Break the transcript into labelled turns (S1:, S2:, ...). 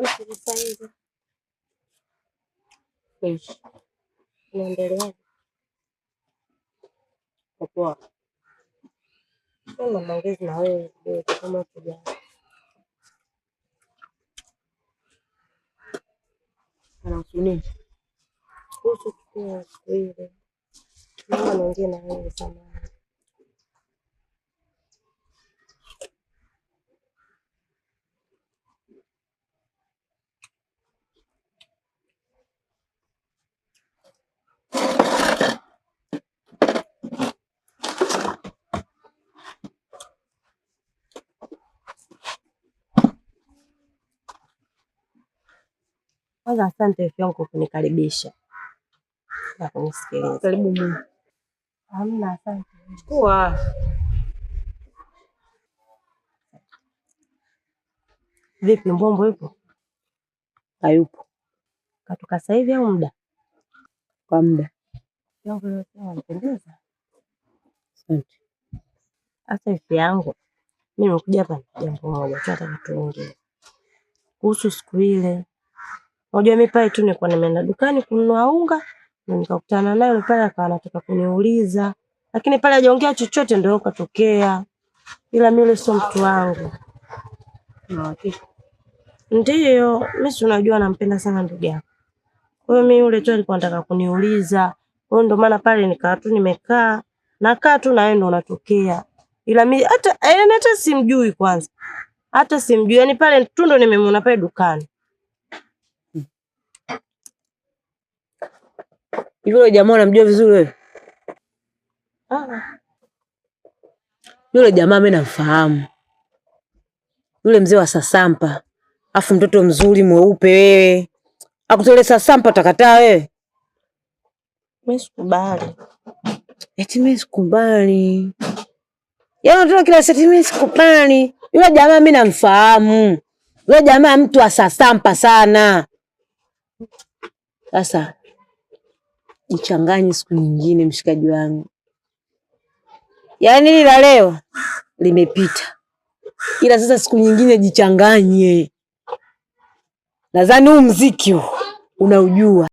S1: Sasa hivi naendelea poa. Sasa maongezi na wewe kama kuja. Anakusuni. Kuhusu kwa wewe. Mama naongea na wewe sana. Kwanza asante kwa kunikaribisha na kunisikiliza. Karibu mimi. Hamna, asante. Poa. Vipi Mbombo yupo? Hayupo. Katoka sasa hivi au muda? Kwa muda. Yangu leo anapendeza. Asante. Sasa hivi yangu mimi nimekuja hapa jambo moja nataka tuongee. Kuhusu siku ile. Unajua mimi pale tu nilikuwa nimeenda dukani kununua unga na nikakutana naye pale akawa anataka kuniuliza. Lakini pale hajaongea chochote ndio katokea. Ila mimi yule sio mtu wangu. Na hakika. Ndio, mimi si unajua nampenda sana ndugu yako. Kwa hiyo mimi yule tu alikuwa anataka kuniuliza. Kwa hiyo ndio maana pale nikaa tu nimekaa. Nakaa tu na yeye ndo unatokea. Ila mimi hata simjui kwanza. Hata simjui. Yaani pale tu ndo nimemwona pale dukani.
S2: Yule jamaa unamjua vizuri wewe? Yule jamaa mimi namfahamu. Yule mzee wa Sasampa. Afu mtoto mzuri mweupe wewe. Akutole Sasampa utakataa wewe?
S1: Mimi sikubali.
S2: Eti mimi sikubali. Yaani unataka kila seti mimi sikubali. Yule jamaa mimi namfahamu. Yule jamaa mtu wa Sasampa sana. Sasa jichanganye siku nyingine mshikaji wangu. Yaani hili la leo limepita. Ila sasa siku nyingine jichanganye. Nadhani huu muziki unaujua.